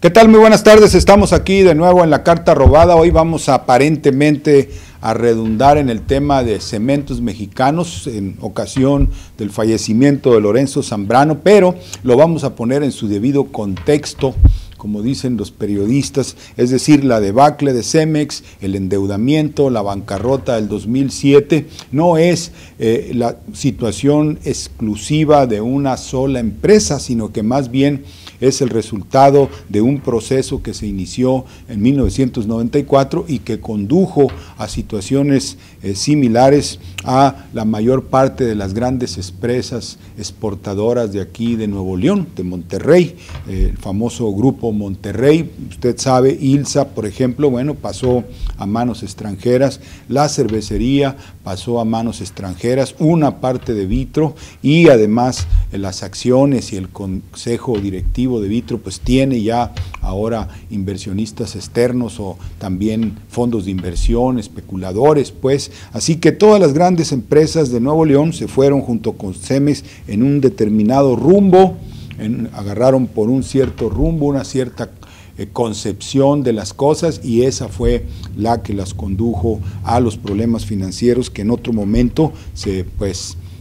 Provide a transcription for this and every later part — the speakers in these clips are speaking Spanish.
¿Qué tal? Muy buenas tardes, estamos aquí de nuevo en La Carta Robada. Hoy vamos aparentemente a redundar en el tema de Cementos Mexicanos en ocasión del fallecimiento de Lorenzo Zambrano, pero lo vamos a poner en su debido contexto, como dicen los periodistas, es decir, la debacle de Cemex, el endeudamiento, la bancarrota del 2007, no es la situación exclusiva de una sola empresa, sino que más bien es el resultado de un proceso que se inició en 1994 y que condujo a situaciones similares a la mayor parte de las grandes empresas exportadoras de aquí de Nuevo León, de Monterrey, el famoso grupo Monterrey. Usted sabe, ILSA, por ejemplo, bueno, pasó a manos extranjeras, la cervecería pasó a manos extranjeras, una parte de Vitro, y además las acciones y el consejo directivo de Vitro pues tiene ya ahora inversionistas externos o también fondos de inversión, especuladores, pues, así que todas las grandes empresas de Nuevo León se fueron junto con Cemex en un determinado rumbo, agarraron por un cierto rumbo, una cierta concepción de las cosas, y esa fue la que las condujo a los problemas financieros que en otro momento se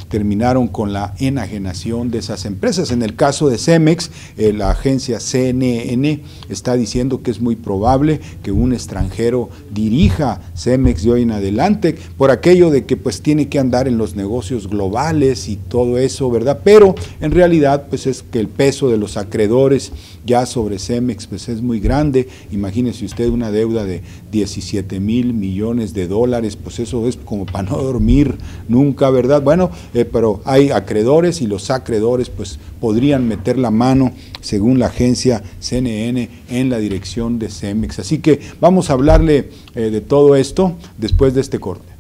terminaron con la enajenación de esas empresas. En el caso de Cemex, la agencia CNN está diciendo que es muy probable que un extranjero dirija Cemex de hoy en adelante, por aquello de que pues tiene que andar en los negocios globales y todo eso, ¿verdad? Pero en realidad pues es que el peso de los acreedores ya sobre Cemex pues es muy grande. Imagínese usted una deuda de 17,000 millones de dólares, pues eso es como para no dormir nunca, ¿verdad? Bueno, pero hay acreedores y los acreedores pues podrían meter la mano, según la agencia CNN, en la dirección de Cemex. Así que vamos a hablarle de todo esto después de este corte.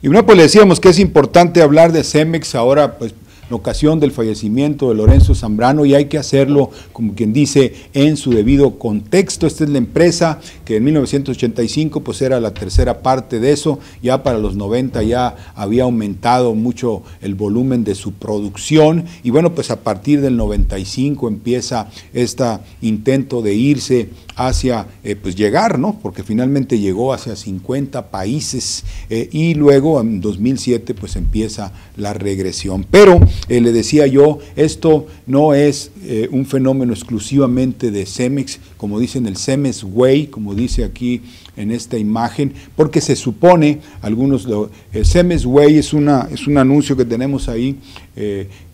Y bueno, pues le decíamos que es importante hablar de Cemex ahora, pues en ocasión del fallecimiento de Lorenzo Zambrano, y hay que hacerlo, como quien dice, en su debido contexto. Esta es la empresa que en 1985 pues era la tercera parte de eso, ya para los 90 ya había aumentado mucho el volumen de su producción, y bueno, pues a partir del 95 empieza este intento de irse hacia pues llegar, ¿no? Porque finalmente llegó hacia 50 países y luego en 2007 pues empieza la regresión. Pero le decía yo, esto no es un fenómeno exclusivamente de Cemex, como dicen el Cemex Way, como dice aquí en esta imagen, porque se supone, algunos, el Cemex Way es un anuncio que tenemos ahí,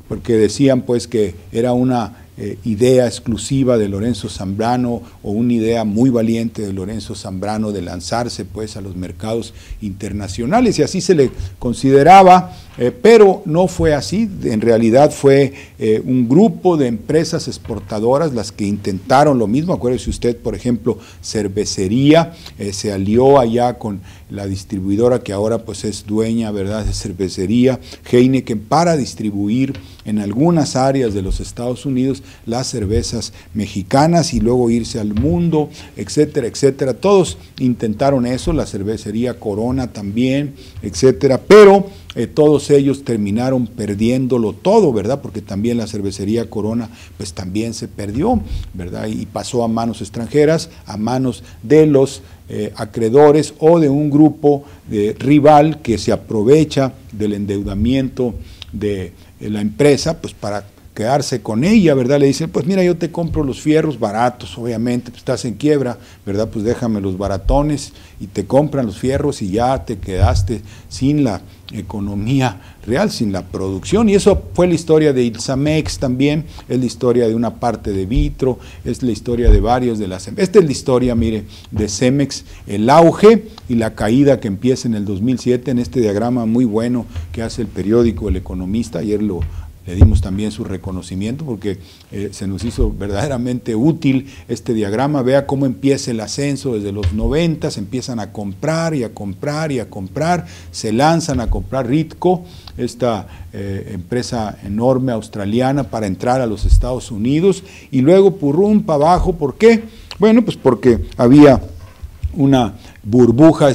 porque decían pues que era una idea exclusiva de Lorenzo Zambrano o una idea muy valiente de Lorenzo Zambrano de lanzarse pues a los mercados internacionales, y así se le consideraba, pero no fue así. En realidad fue un grupo de empresas exportadoras las que intentaron lo mismo. Acuérdese usted, por ejemplo, Cervecería se alió allá con la distribuidora que ahora pues es dueña, ¿verdad?, de Cervecería, Heineken, para distribuir en algunas áreas de los Estados Unidos las cervezas mexicanas y luego irse al mundo, etcétera, etcétera. Todos intentaron eso, la Cervecería Corona también, etcétera, pero todos ellos terminaron perdiéndolo todo, ¿verdad? Porque también la Cervecería Corona pues también se perdió, ¿verdad? Y pasó a manos extranjeras, a manos de los acreedores o de un grupo rival que se aprovecha del endeudamiento de la empresa pues para quedarse con ella, ¿verdad? Le dicen, pues mira, yo te compro los fierros baratos, obviamente, pues estás en quiebra, ¿verdad? Pues déjame los baratones, y te compran los fierros y ya te quedaste sin la economía real, sin la producción. Y eso fue la historia de Ilzamex también, es la historia de una parte de Vitro, es la historia de varios de las... Esta es la historia, mire, de Cemex, el auge y la caída que empieza en el 2007, en este diagrama muy bueno que hace el periódico El Economista. Ayer le dimos también su reconocimiento porque se nos hizo verdaderamente útil este diagrama. Vea cómo empieza el ascenso desde los 90, se empiezan a comprar y a comprar y a comprar, se lanzan a comprar Ritco, esta empresa enorme australiana, para entrar a los Estados Unidos, y luego purrum para abajo. ¿Por qué? Bueno, pues porque había una burbuja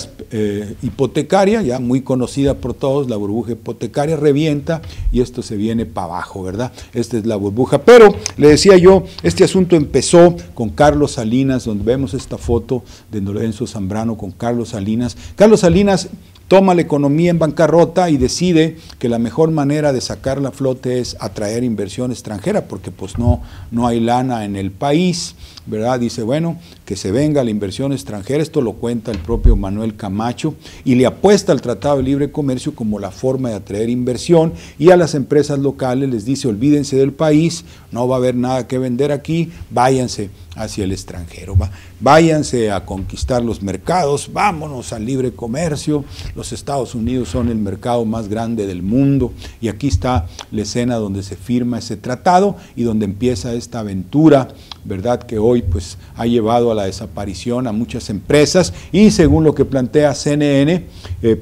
hipotecaria, ya muy conocida por todos, la burbuja hipotecaria revienta y esto se viene para abajo, ¿verdad? Esta es la burbuja. Pero, le decía yo, este asunto empezó con Carlos Salinas, donde vemos esta foto de Lorenzo Zambrano con Carlos Salinas. Carlos Salinas toma la economía en bancarrota y decide que la mejor manera de sacarla a flote es atraer inversión extranjera, porque pues no hay lana en el país, ¿verdad? Dice, bueno, que se venga la inversión extranjera. Esto lo cuenta el propio Manuel Camacho, y le apuesta al Tratado de Libre Comercio como la forma de atraer inversión, y a las empresas locales les dice, olvídense del país, no va a haber nada que vender aquí, váyanse hacia el extranjero, váyanse a conquistar los mercados, vámonos al libre comercio. Los Estados Unidos son el mercado más grande del mundo, y aquí está la escena donde se firma ese tratado y donde empieza esta aventura, ¿verdad?, que hoy pues ha llevado a la desaparición a muchas empresas, y según lo que plantea CNN,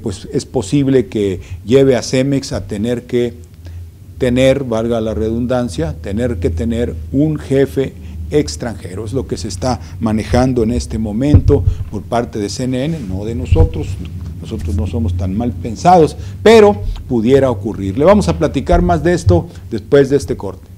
pues es posible que lleve a Cemex a tener que tener, valga la redundancia, tener que tener un jefe extranjero. Es lo que se está manejando en este momento por parte de CNN, no de nosotros. Nosotros no somos tan mal pensados, pero pudiera ocurrir. Le vamos a platicar más de esto después de este corte.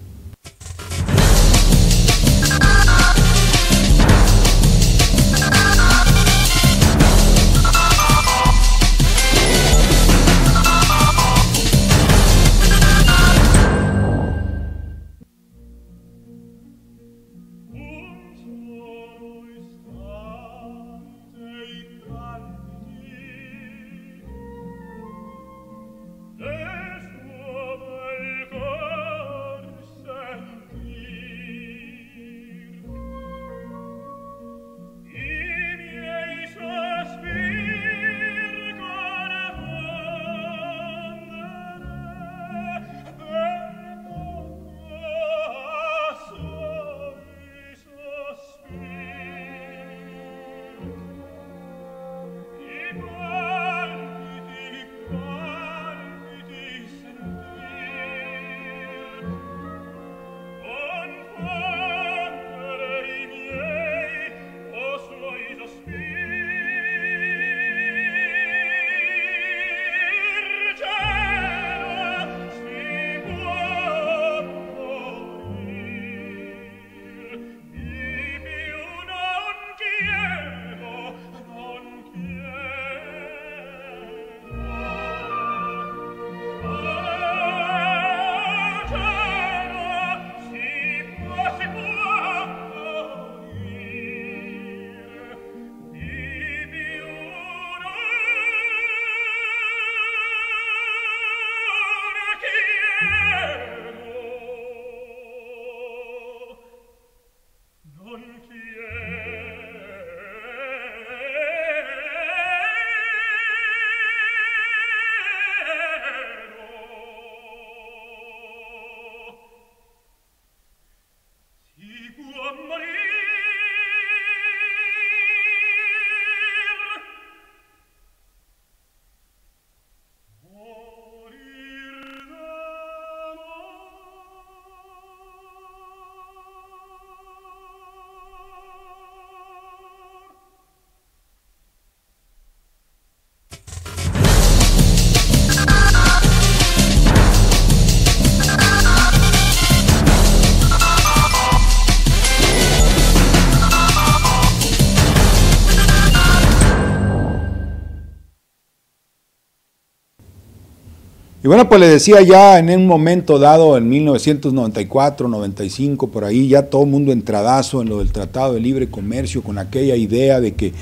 Y bueno, pues le decía ya en un momento dado, en 1994, 95, por ahí, ya todo el mundo entradazo en lo del Tratado de Libre Comercio, con aquella idea de que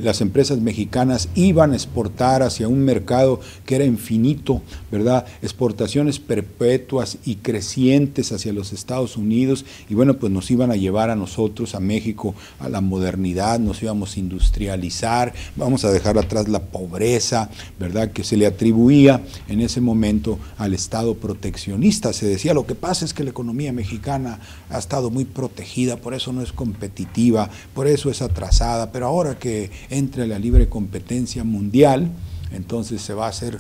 las empresas mexicanas iban a exportar hacia un mercado que era infinito, ¿verdad? Exportaciones perpetuas y crecientes hacia los Estados Unidos, y bueno, pues nos iban a llevar a nosotros, a México, a la modernidad, nos íbamos a industrializar, vamos a dejar atrás la pobreza, ¿verdad?, que se le atribuía en ese momento al Estado proteccionista. Se decía, lo que pasa es que la economía mexicana ha estado muy protegida, por eso no es competitiva, por eso es atrasada, pero ahora que entre la libre competencia mundial, entonces se va a hacer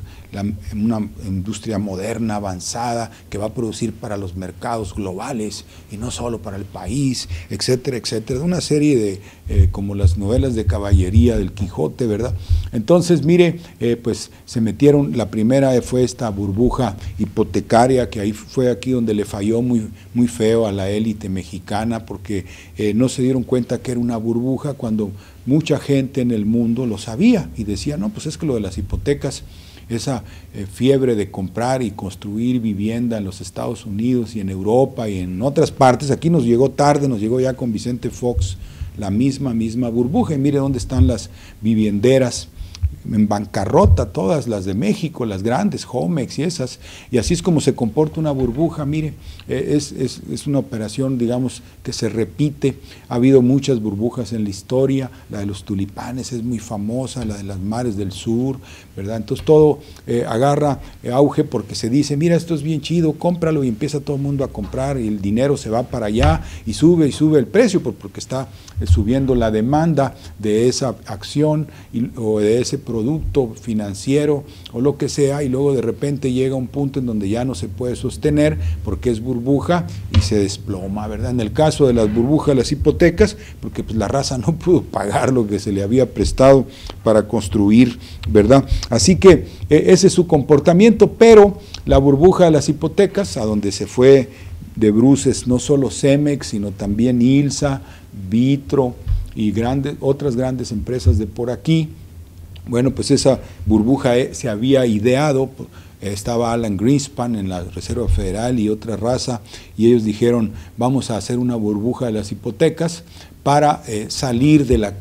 una industria moderna, avanzada, que va a producir para los mercados globales y no solo para el país, etcétera, etcétera. Una serie de, como las novelas de caballería del Quijote, ¿verdad? Entonces, mire, pues se metieron, la primera fue esta burbuja hipotecaria, que ahí fue aquí donde le falló muy feo a la élite mexicana, porque no se dieron cuenta que era una burbuja cuando mucha gente en el mundo lo sabía y decía, no, pues es que lo de las hipotecas, esa fiebre de comprar y construir vivienda en los Estados Unidos y en Europa y en otras partes, aquí nos llegó tarde, nos llegó ya con Vicente Fox la misma burbuja, y mire dónde están las vivienderas en bancarrota, todas las de México, las grandes, Homex y esas, y así es como se comporta una burbuja. Mire, es una operación, digamos, que se repite. Ha habido muchas burbujas en la historia, la de los tulipanes es muy famosa, la de las mares del sur, ¿verdad? Entonces todo agarra auge porque se dice, mira, esto es bien chido, cómpralo, y empieza todo el mundo a comprar, y el dinero se va para allá, y sube el precio, porque está subiendo la demanda de esa acción o de ese producto financiero o lo que sea, y luego de repente llega un punto en donde ya no se puede sostener porque es burbuja y se desploma, ¿verdad? En el caso de las burbujas, las hipotecas, porque pues la raza no pudo pagar lo que se le había prestado para construir, ¿verdad? Así que ese es su comportamiento, pero la burbuja de las hipotecas, a donde se fue de bruces no solo Cemex, sino también ILSA, Vitro y otras grandes empresas de por aquí. Bueno, pues esa burbuja se había ideado, estaba Alan Greenspan en la Reserva Federal y otra raza, y ellos dijeron, vamos a hacer una burbuja de las hipotecas para salir de la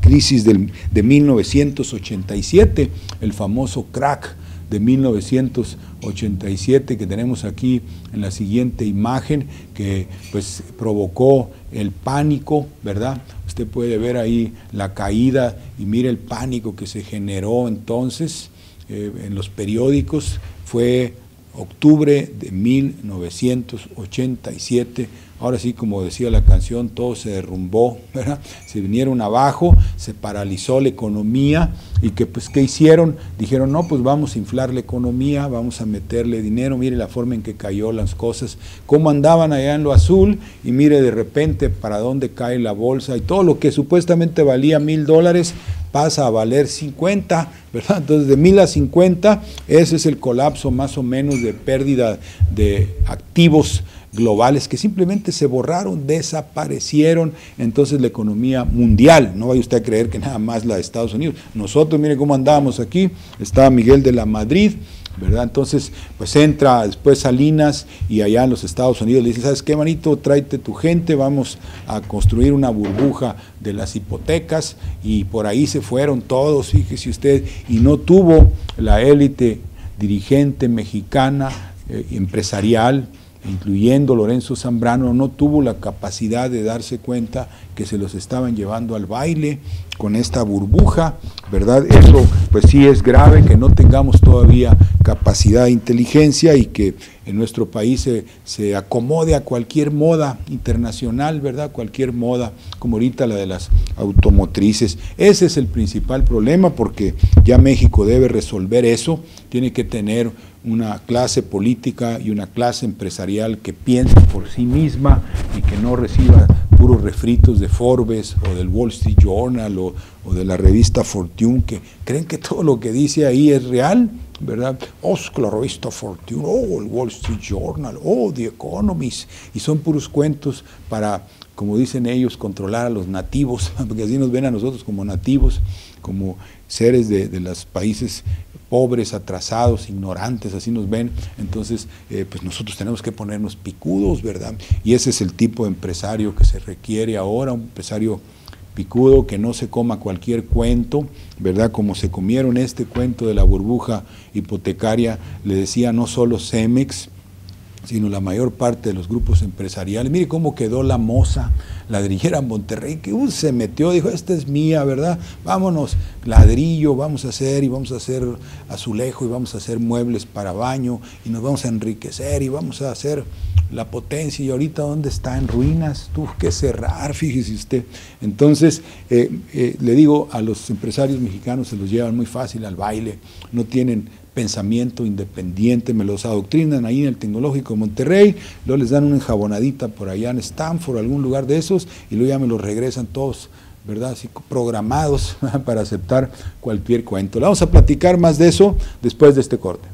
crisis de 1987, el famoso crack de 1987 que tenemos aquí en la siguiente imagen, que pues provocó el pánico, ¿verdad? Usted puede ver ahí la caída y mire el pánico que se generó entonces en los periódicos. Fue octubre de 1987, ahora sí, como decía la canción, todo se derrumbó, ¿verdad? Se vinieron abajo, se paralizó la economía, y que pues ¿qué hicieron? Dijeron, no, pues vamos a inflar la economía, vamos a meterle dinero, mire la forma en que cayó las cosas, cómo andaban allá en lo azul, y mire de repente para dónde cae la bolsa, y todo lo que supuestamente valía $1,000 pasa a valer 50, ¿verdad? Entonces de 1,000 a 50, ese es el colapso más o menos de pérdida de activos globales que simplemente se borraron, desaparecieron. Entonces la economía mundial, no vaya usted a creer que nada más la de Estados Unidos, nosotros mire cómo andábamos aquí, estaba Miguel de la Madrid, ¿verdad? Entonces pues entra después Salinas, y allá en los Estados Unidos le dice, ¿sabes qué, manito? Tráete tu gente, vamos a construir una burbuja de las hipotecas, y por ahí se fueron todos, fíjese usted, y no tuvo la élite dirigente mexicana, empresarial, incluyendo Lorenzo Zambrano, no tuvo la capacidad de darse cuenta que se los estaban llevando al baile con esta burbuja, ¿verdad? Eso pues sí es grave, que no tengamos todavía capacidad de inteligencia y que en nuestro país se acomode a cualquier moda internacional, ¿verdad? Cualquier moda, como ahorita la de las automotrices. Ese es el principal problema, porque ya México debe resolver eso, tiene que tener una clase política y una clase empresarial que piense por sí misma y que no reciba puros refritos de Forbes o del Wall Street Journal o de la revista Fortune, que creen que todo lo que dice ahí es real, ¿verdad? Oh, la revista Fortune, oh, el Wall Street Journal, oh, The Economist, y son puros cuentos para como dicen ellos, controlar a los nativos, porque así nos ven a nosotros como nativos, como seres de los países pobres, atrasados, ignorantes, así nos ven. Entonces, pues nosotros tenemos que ponernos picudos, ¿verdad? Y ese es el tipo de empresario que se requiere ahora, un empresario picudo, que no se coma cualquier cuento, ¿verdad? Como se comieron este cuento de la burbuja hipotecaria, le decía no solo Cemex, sino la mayor parte de los grupos empresariales. Mire cómo quedó la moza ladrillera en Monterrey, que se metió, dijo, esta es mía, ¿verdad? Vámonos, ladrillo, vamos a hacer azulejo, y vamos a hacer muebles para baño, y nos vamos a enriquecer, y vamos a hacer la potencia, y ahorita ¿dónde está? En ruinas, tuvo que cerrar, fíjese usted. Entonces, le digo, a los empresarios mexicanos se los llevan muy fácil al baile, no tienen pensamiento independiente, me los adoctrinan ahí en el Tecnológico de Monterrey, luego les dan una enjabonadita por allá en Stanford, algún lugar de esos, y luego ya me los regresan todos, ¿verdad? Así programados para aceptar cualquier cuento. Le vamos a platicar más de eso después de este corte.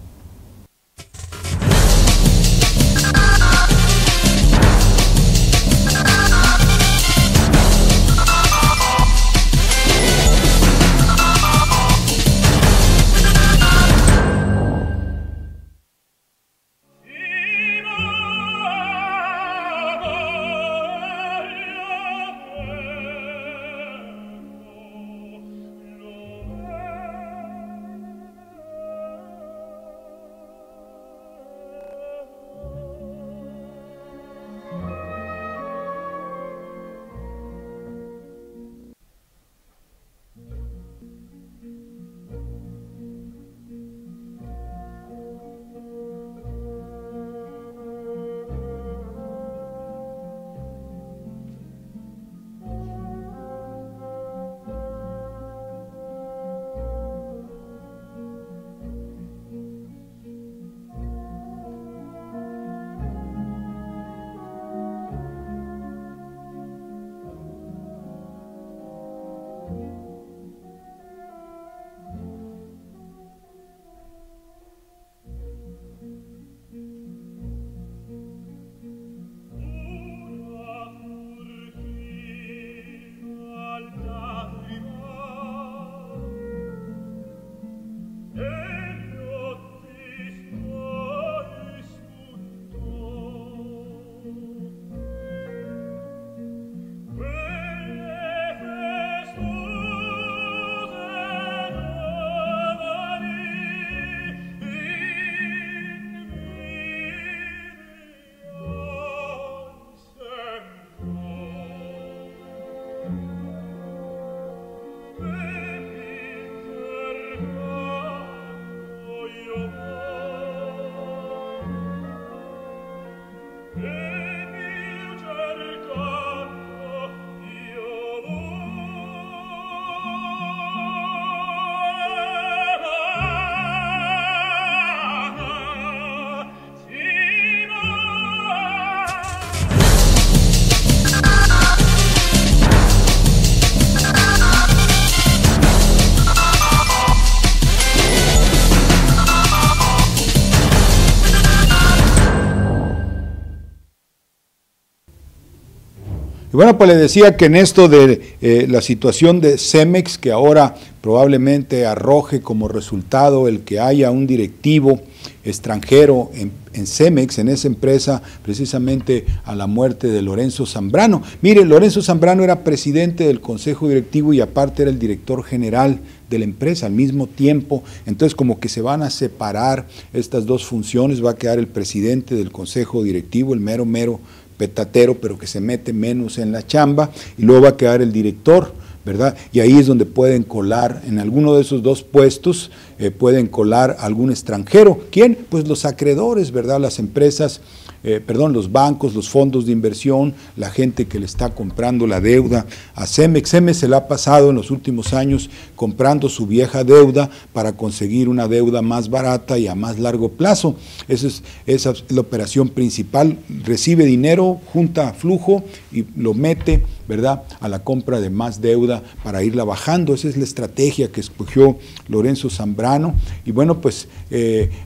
Y bueno, pues le decía que en esto de la situación de Cemex, que ahora probablemente arroje como resultado el que haya un directivo extranjero en Cemex, en esa empresa, precisamente a la muerte de Lorenzo Zambrano. Mire, Lorenzo Zambrano era presidente del Consejo Directivo y aparte era el director general de la empresa al mismo tiempo, entonces como que se van a separar estas dos funciones, va a quedar el presidente del Consejo Directivo, el mero petatero, pero que se mete menos en la chamba, y luego va a quedar el director, ¿verdad? Y ahí es donde pueden colar, en alguno de esos dos puestos, pueden colar algún extranjero. ¿Quién? Pues los acreedores, ¿verdad? Las empresas, los bancos, los fondos de inversión, la gente que le está comprando la deuda a Cemex. Cemex se la ha pasado en los últimos años comprando su vieja deuda para conseguir una deuda más barata y a más largo plazo. Esa es la operación principal. Recibe dinero, junta flujo y lo mete, ¿verdad?, a la compra de más deuda para irla bajando. Esa es la estrategia que escogió Lorenzo Zambrano. Y bueno, pues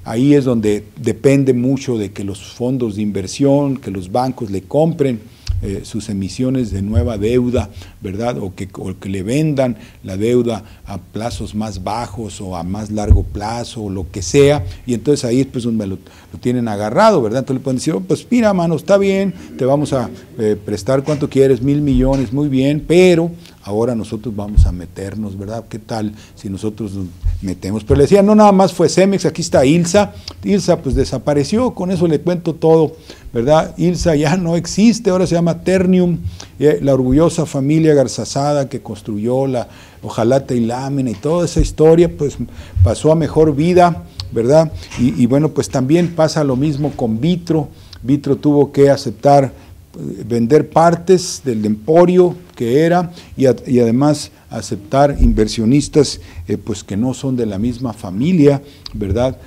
ahí es donde depende mucho de que los fondos de inversión, que los bancos le compren sus emisiones de nueva deuda, ¿verdad? O que le vendan la deuda a plazos más bajos o a más largo plazo o lo que sea, y entonces ahí pues donde lo tienen agarrado, ¿verdad? Entonces le pueden decir, oh, pues mira, mano, está bien, te vamos a prestar cuánto quieres, 1,000 millones, muy bien, pero ahora nosotros vamos a meternos, ¿verdad? ¿Qué tal si nosotros nos metemos? Pero le decían, no nada más fue Cemex, aquí está ILSA pues desapareció, con eso le cuento todo, ¿verdad? ILSA ya no existe, ahora se llama Ternium, la orgullosa familia Garzazada que construyó la hojalata y lámina y toda esa historia, pues pasó a mejor vida, ¿verdad? Y bueno, pues también pasa lo mismo con Vitro. Vitro tuvo que aceptar vender partes del emporio que era y además aceptar inversionistas pues que no son de la misma familia, ¿verdad?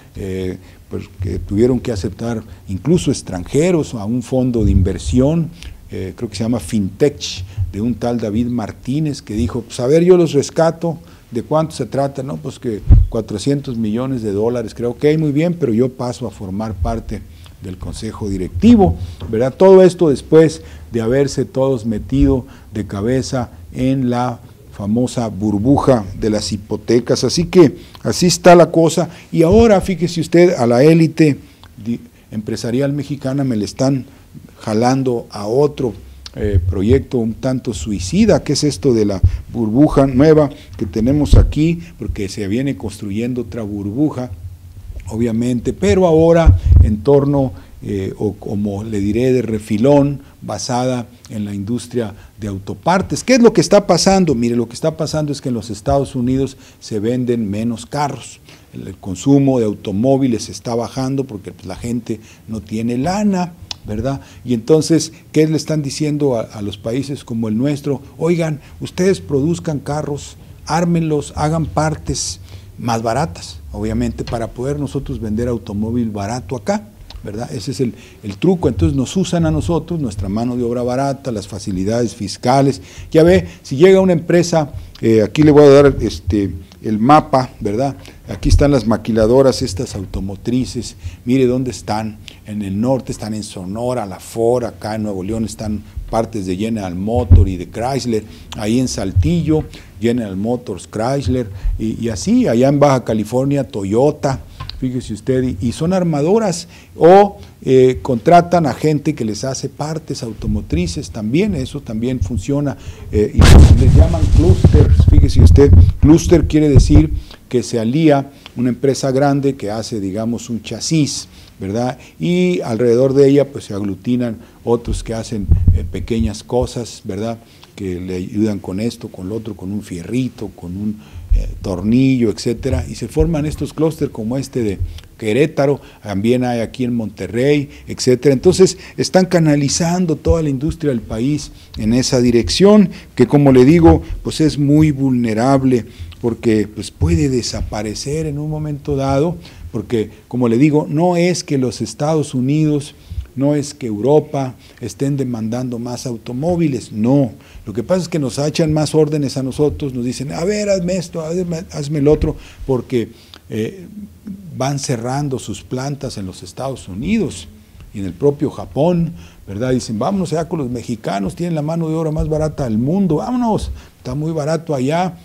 Pues que tuvieron que aceptar incluso extranjeros a un fondo de inversión, creo que se llama Fintech, de un tal David Martínez, que dijo, pues a ver, yo los rescato. ¿De cuánto se trata? No, pues que 400 millones de dólares, creo que muy bien, pero yo paso a formar parte del consejo directivo, ¿verdad? Todo esto después de haberse todos metido de cabeza en la famosa burbuja de las hipotecas. Así que así está la cosa. Y ahora, fíjese usted, a la élite empresarial mexicana me le están jalando a otro proyecto un tanto suicida, que es esto de la burbuja nueva que tenemos aquí, porque se viene construyendo otra burbuja, obviamente, pero ahora en torno, o como le diré, de refilón, basada en la industria de autopartes. ¿Qué es lo que está pasando? Mire, lo que está pasando es que en los Estados Unidos se venden menos carros. El consumo de automóviles está bajando porque pues, la gente no tiene lana, ¿verdad? Y entonces, ¿qué le están diciendo a los países como el nuestro? Oigan, ustedes produzcan carros, ármenlos, hagan partes más baratas, obviamente, para poder nosotros vender automóvil barato acá, ¿verdad? Ese es el truco. Entonces nos usan a nosotros, nuestra mano de obra barata, las facilidades fiscales. Ya ve, si llega una empresa, aquí le voy a dar el mapa, ¿verdad? Aquí están las maquiladoras, estas automotrices, mire dónde están. En el norte están en Sonora, la Ford, acá en Nuevo León están partes de General Motors y de Chrysler, ahí en Saltillo, General Motors, Chrysler, y así, allá en Baja California, Toyota, fíjese usted, y son armadoras, o contratan a gente que les hace partes automotrices también, eso también funciona, y les llaman clusters, fíjese usted, cluster quiere decir que se alía una empresa grande que hace, digamos, un chasis, ¿verdad? Y alrededor de ella pues se aglutinan otros que hacen pequeñas cosas, ¿verdad? Que le ayudan con esto, con lo otro, con un fierrito, con un tornillo, etcétera, y se forman estos clústeres como este de Querétaro, también hay aquí en Monterrey, etcétera. Entonces están canalizando toda la industria del país en esa dirección, que como le digo, pues es muy vulnerable, porque pues puede desaparecer en un momento dado, porque como le digo, no es que los Estados Unidos, no es que Europa estén demandando más automóviles, no. Lo que pasa es que nos echan más órdenes a nosotros, nos dicen, a ver, hazme esto, hazme el otro, porque van cerrando sus plantas en los Estados Unidos y en el propio Japón, ¿verdad? Dicen, vámonos allá con los mexicanos, tienen la mano de obra más barata del mundo, vámonos, está muy barato allá.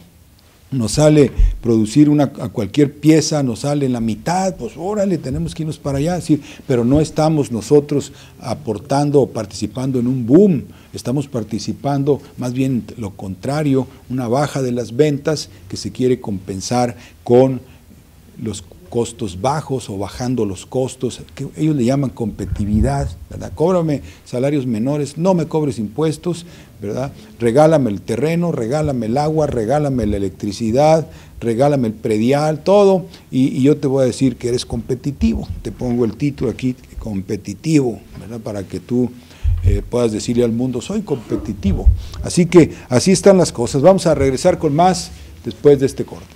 Nos sale producir a cualquier pieza, nos sale la mitad, pues órale, tenemos que irnos para allá, sí, pero no estamos nosotros aportando o participando en un boom, estamos participando más bien lo contrario, una baja de las ventas que se quiere compensar con los costos bajos o bajando los costos, que ellos le llaman competitividad, ¿verdad? Cóbrame salarios menores, no me cobres impuestos, ¿verdad? Regálame el terreno, regálame el agua, regálame la electricidad, regálame el predial, todo, y yo te voy a decir que eres competitivo. Te pongo el título aquí, competitivo, ¿verdad? Para que tú puedas decirle al mundo, soy competitivo. Así que así están las cosas. Vamos a regresar con más después de este corte.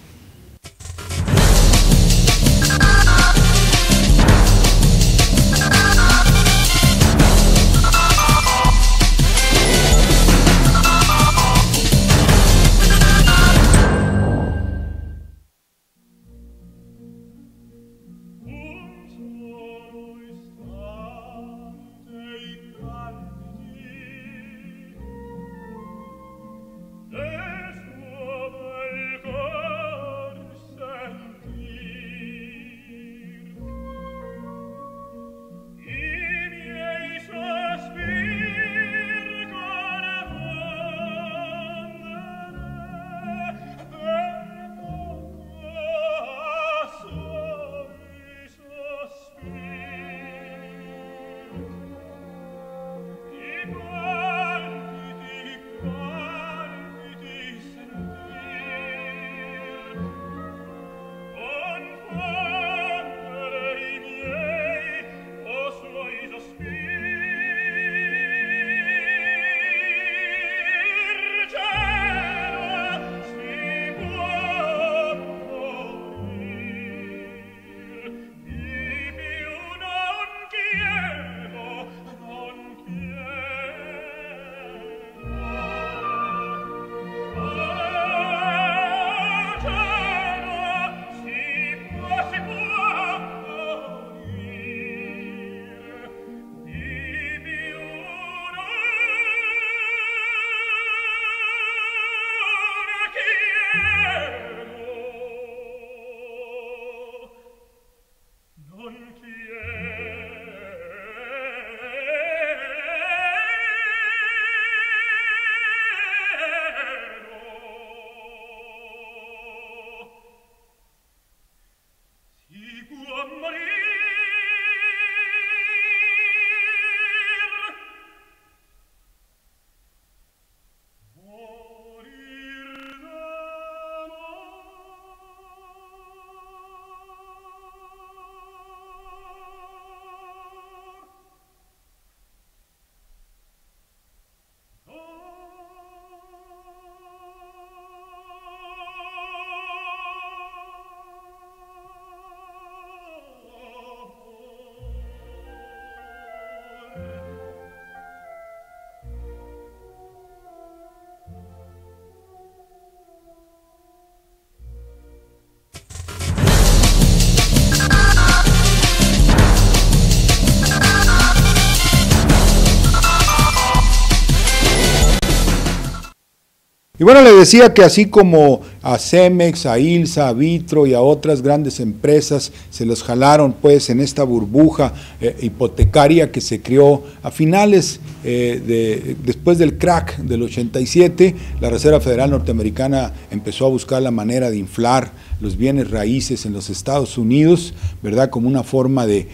Y bueno, le decía que así como a Cemex, a ILSA, a Vitro y a otras grandes empresas se los jalaron pues en esta burbuja hipotecaria que se creó a finales después del crack del 87, la Reserva Federal Norteamericana empezó a buscar la manera de inflar los bienes raíces en los Estados Unidos, ¿verdad? Como una forma de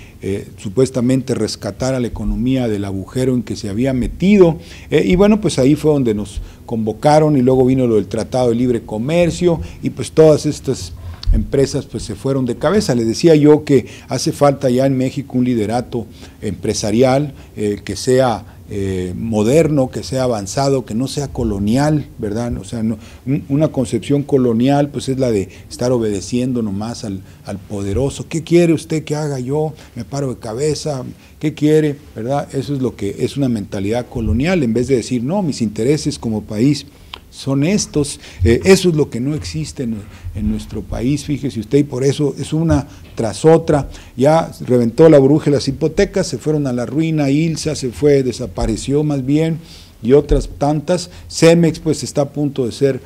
supuestamente rescatar a la economía del agujero en que se había metido. Y bueno, pues ahí fue donde nos convocaron y luego vino lo del Tratado de Libre Comercio y pues todas estas empresas pues se fueron de cabeza. Les decía yo que hace falta ya en México un liderato empresarial que sea moderno, que sea avanzado, que no sea colonial, ¿verdad? O sea, no, una concepción colonial pues es la de estar obedeciendo nomás al poderoso. ¿Qué quiere usted que haga yo? Me paro de cabeza, ¿qué quiere? ¿Verdad? Eso es lo que es una mentalidad colonial, en vez de decir, no, mis intereses como país son estos. Eso es lo que no existe en nuestro país, fíjese usted, y por eso es una tras otra. Ya reventó la burbuja de las hipotecas, se fueron a la ruina, ILSA se fue, desapareció más bien, y otras tantas. Cemex pues está a punto de ser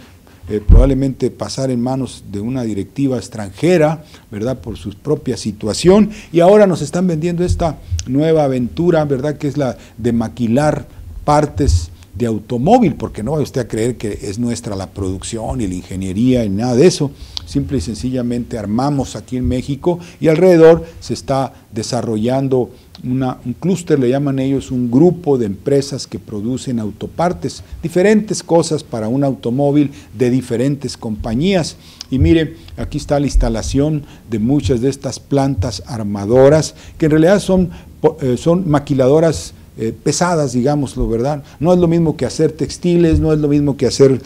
probablemente pasar en manos de una directiva extranjera, ¿verdad?, por su propia situación, y ahora nos están vendiendo esta nueva aventura, ¿verdad?, que es la de maquilar partes de automóvil, porque no va usted a creer que es nuestra la producción y la ingeniería y nada de eso. Simple y sencillamente armamos aquí en México y alrededor se está desarrollando un clúster, le llaman ellos, un grupo de empresas que producen autopartes, diferentes cosas para un automóvil de diferentes compañías. Y mire, aquí está la instalación de muchas de estas plantas armadoras, que en realidad son maquiladoras pesadas, digámoslo, ¿verdad? No es lo mismo que hacer textiles, no es lo mismo que hacer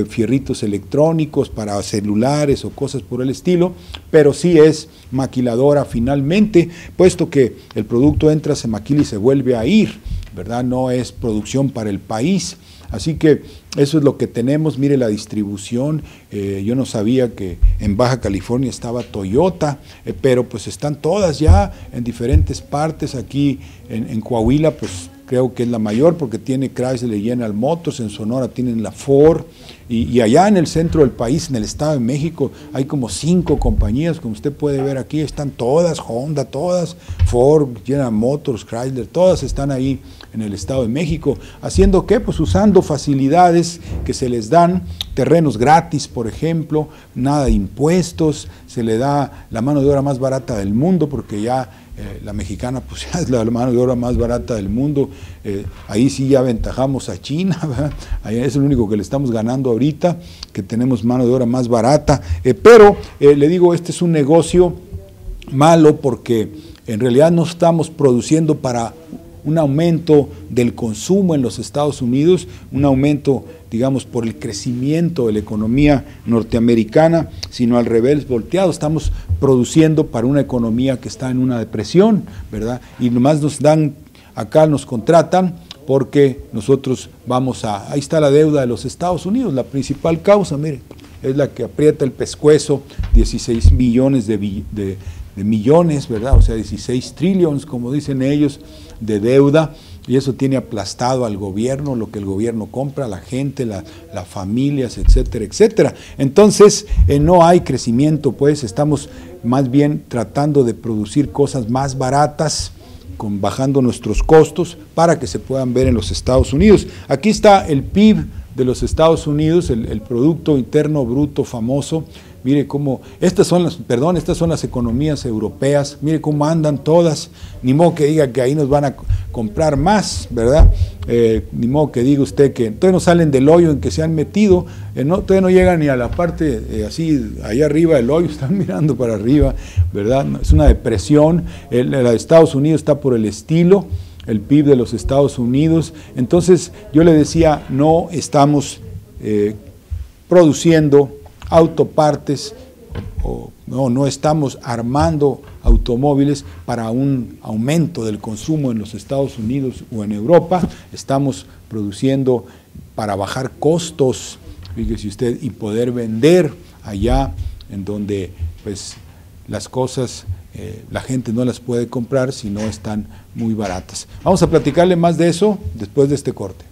fierritos electrónicos para celulares o cosas por el estilo, pero sí es maquiladora finalmente, puesto que el producto entra, se maquila y se vuelve a ir, ¿verdad? No es producción para el país. Así que eso es lo que tenemos. Mire la distribución. Yo no sabía que en Baja California estaba Toyota, pero pues están todas ya en diferentes partes. Aquí en Coahuila pues creo que es la mayor porque tiene Chrysler y General Motors, en Sonora tienen la Ford, y allá en el centro del país, en el Estado de México, hay como 5 compañías, como usted puede ver aquí, están todas, Honda, todas, Ford, General Motors, Chrysler, todas están ahí en el Estado de México. ¿Haciendo qué? Pues usando facilidades que se les dan, terrenos gratis, por ejemplo, nada de impuestos, se le da la mano de obra más barata del mundo, porque ya la mexicana pues ya es la mano de obra más barata del mundo. Ahí sí ya aventajamos a China, ¿verdad? Ahí es el único que le estamos ganando ahorita, que tenemos mano de obra más barata, pero le digo, este es un negocio malo porque en realidad no estamos produciendo para un aumento del consumo en los Estados Unidos, un aumento, digamos, por el crecimiento de la economía norteamericana, sino al revés, volteado. Estamos produciendo para una economía que está en una depresión, ¿verdad? Y nomás nos dan, acá nos contratan porque nosotros vamos ahí está la deuda de los Estados Unidos, la principal causa, mire, es la que aprieta el pescuezo, 16 millones de millones, ¿verdad? O sea, 16 trillones, como dicen ellos, de deuda, y eso tiene aplastado al gobierno, lo que el gobierno compra, la gente, las familias, etcétera, etcétera. Entonces, no hay crecimiento, pues estamos más bien tratando de producir cosas más baratas, bajando nuestros costos para que se puedan ver en los Estados Unidos. Aquí está el PIB de los Estados Unidos, el Producto Interno Bruto famoso. Mire cómo, estas son las economías europeas, mire cómo andan todas, ni modo que diga que ahí nos van a comprar más, ¿verdad? Ni modo que diga usted que todavía no salen del hoyo en que se han metido, todavía no llegan ni a la parte así, allá arriba del hoyo, están mirando para arriba, ¿verdad? Es una depresión, la de Estados Unidos está por el estilo, el PIB de los Estados Unidos. Entonces yo le decía, no estamos produciendo autopartes, no estamos armando automóviles para un aumento del consumo en los Estados Unidos o en Europa, estamos produciendo para bajar costos, fíjese usted, y poder vender allá en donde pues las cosas la gente no las puede comprar si no están muy baratas. Vamos a platicarle más de eso después de este corte.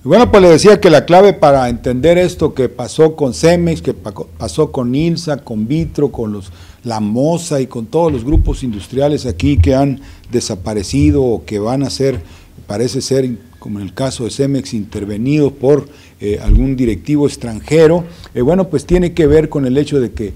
Bueno, pues le decía que la clave para entender esto que pasó con Cemex, que pasó con ILSA, con Vitro, con la Moza y con todos los grupos industriales aquí que han desaparecido o que van a ser, parece ser, como en el caso de Cemex, intervenidos por algún directivo extranjero, bueno, pues tiene que ver con el hecho de que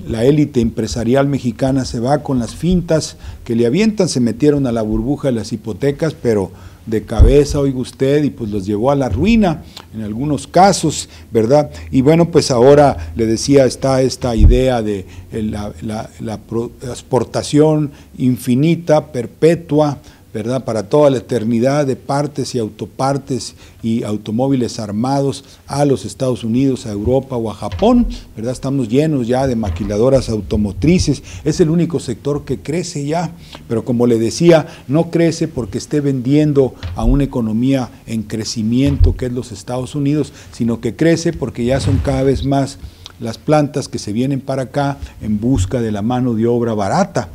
la élite empresarial mexicana se va con las fintas que le avientan, se metieron a la burbuja de las hipotecas, pero de cabeza, oiga usted, y pues los llevó a la ruina en algunos casos, ¿verdad? Y bueno, pues ahora le decía, está esta idea de la exportación infinita, perpetua, ¿verdad?, para toda la eternidad de partes y autopartes y automóviles armados a los Estados Unidos, a Europa o a Japón, ¿verdad? Estamos llenos ya de maquiladoras automotrices, es el único sector que crece ya, pero como le decía, no crece porque esté vendiendo a una economía en crecimiento que es los Estados Unidos, sino que crece porque ya son cada vez más las plantas que se vienen para acá en busca de la mano de obra barata.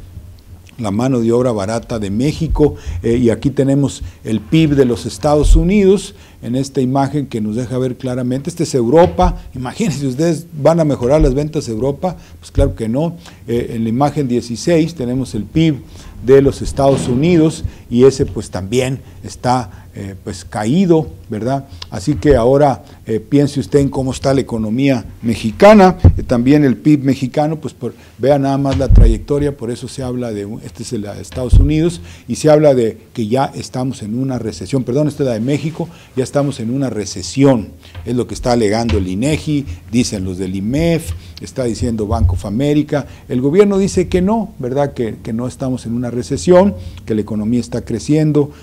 La mano de obra barata de México, y aquí tenemos el PIB de los Estados Unidos, en esta imagen que nos deja ver claramente, este es Europa, imagínense ustedes, ¿van a mejorar las ventas de Europa? Pues claro que no, en la imagen 16 tenemos el PIB de los Estados Unidos, y ese pues también está pues caído, ¿verdad? Así que ahora piense usted en cómo está la economía mexicana, también el PIB mexicano, pues vea nada más la trayectoria, por eso se habla de, este es el de Estados Unidos, y se habla de que ya estamos en una recesión, perdón, esta es la de México, ya estamos en una recesión, es lo que está alegando el INEGI, dicen los del IMEF, está diciendo Bank of America, el gobierno dice que no, ¿verdad? Que no estamos en una recesión, que la economía está creciendo,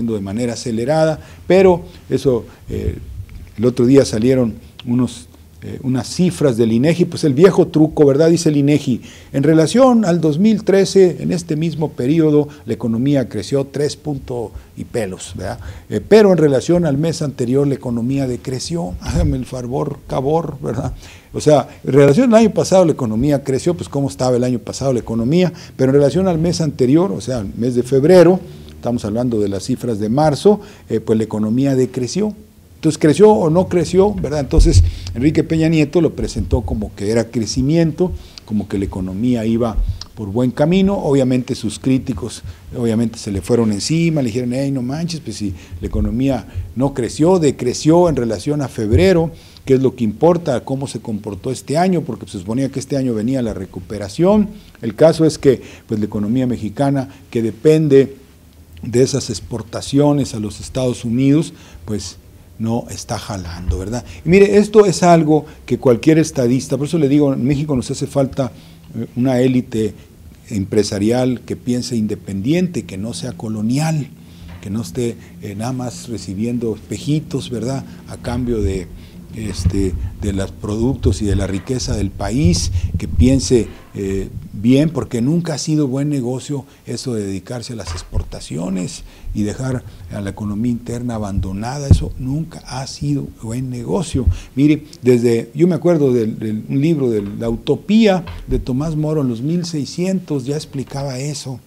de manera acelerada, pero eso, el otro día salieron unas cifras del INEGI, pues el viejo truco, ¿verdad? Dice el INEGI, en relación al 2013, en este mismo periodo, la economía creció 3 puntos y pelos, ¿verdad? Pero en relación al mes anterior, la economía decreció, hágame el favor, ¿verdad? O sea, en relación al año pasado la economía creció, pues cómo estaba el año pasado la economía, pero en relación al mes anterior, o sea, el mes de febrero, estamos hablando de las cifras de marzo, pues la economía decreció. Entonces, ¿creció o no creció? ¿Verdad? Entonces, Enrique Peña Nieto lo presentó como que era crecimiento, como que la economía iba por buen camino. Obviamente sus críticos, obviamente se le fueron encima, le dijeron, hey, no manches, pues si la economía no creció, decreció en relación a febrero, ¿qué es lo que importa? ¿Cómo se comportó este año? Porque se suponía que este año venía la recuperación. El caso es que pues la economía mexicana, que depende de esas exportaciones a los Estados Unidos, pues no está jalando, ¿verdad? Y mire, esto es algo que cualquier estadista, por eso le digo, en México nos hace falta una élite empresarial que piense independiente, que no sea colonial, que no esté nada más recibiendo espejitos, ¿verdad?, a cambio de los productos y de la riqueza del país, que piense bien, porque nunca ha sido buen negocio eso de dedicarse a las exportaciones y dejar a la economía interna abandonada, eso nunca ha sido buen negocio. Mire, yo me acuerdo de un libro de La Utopía de Tomás Moro en los 1600, ya explicaba eso,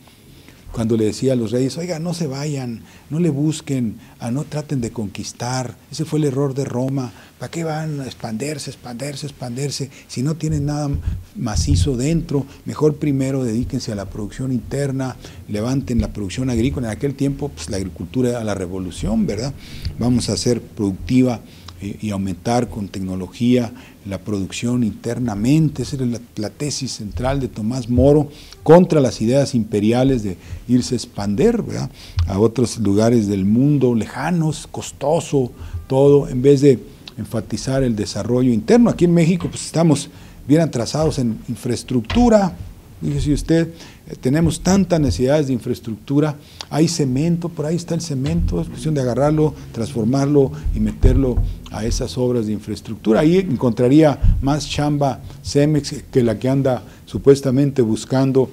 cuando le decía a los reyes, oiga, no se vayan, no le busquen, no traten de conquistar, ese fue el error de Roma, ¿para qué van a expandirse, si no tienen nada macizo dentro? Mejor primero dedíquense a la producción interna, levanten la producción agrícola. En aquel tiempo, pues la agricultura era la revolución, ¿verdad? Vamos a hacer productiva y aumentar con tecnología la producción internamente. Esa era la tesis central de Tomás Moro contra las ideas imperiales de irse a expandir, ¿verdad?, a otros lugares del mundo lejanos, costoso, todo, en vez de enfatizar el desarrollo interno. Aquí en México pues estamos bien atrasados en infraestructura. Fíjese usted, tenemos tantas necesidades de infraestructura, hay cemento, por ahí está el cemento, es cuestión de agarrarlo, transformarlo y meterlo a esas obras de infraestructura. Ahí encontraría más chamba Cemex que la que anda supuestamente buscando,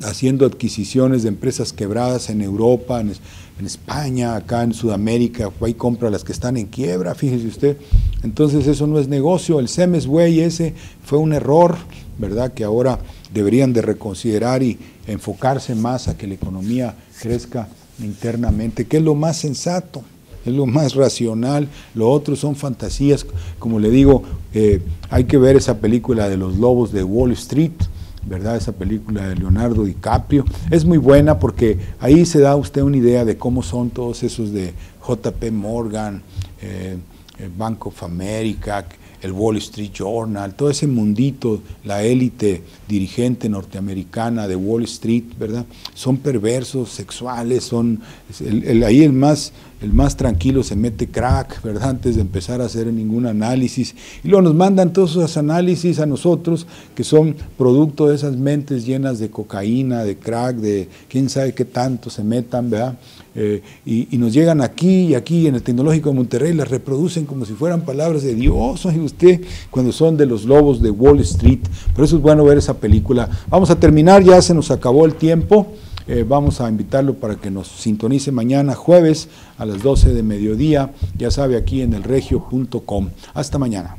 haciendo adquisiciones de empresas quebradas en Europa, en España, acá en Sudamérica, ahí compra las que están en quiebra, fíjese usted. Entonces eso no es negocio, el Cemex, güey, ese fue un error, ¿verdad?, que ahora deberían de reconsiderar y enfocarse más a que la economía crezca internamente, que es lo más sensato, es lo más racional, lo otro son fantasías, como le digo, hay que ver esa película de los lobos de Wall Street, ¿verdad? Esa película de Leonardo DiCaprio, es muy buena porque ahí se da usted una idea de cómo son todos esos de JP Morgan, el Bank of America, el Wall Street Journal, todo ese mundito, la élite dirigente norteamericana de Wall Street, ¿verdad? Son perversos, sexuales, son ahí el más tranquilo se mete crack, ¿verdad? Antes de empezar a hacer ningún análisis. Y luego nos mandan todos esos análisis a nosotros, que son producto de esas mentes llenas de cocaína, de crack, de quién sabe qué tanto se metan, ¿verdad? Y nos llegan aquí y aquí en el Tecnológico de Monterrey, las reproducen como si fueran palabras de Dios, oye usted, cuando son de los lobos de Wall Street. Por eso es bueno ver esa película. Vamos a terminar, ya se nos acabó el tiempo. Vamos a invitarlo para que nos sintonice mañana jueves a las 12 de mediodía, ya sabe, aquí en elregio.com. Hasta mañana.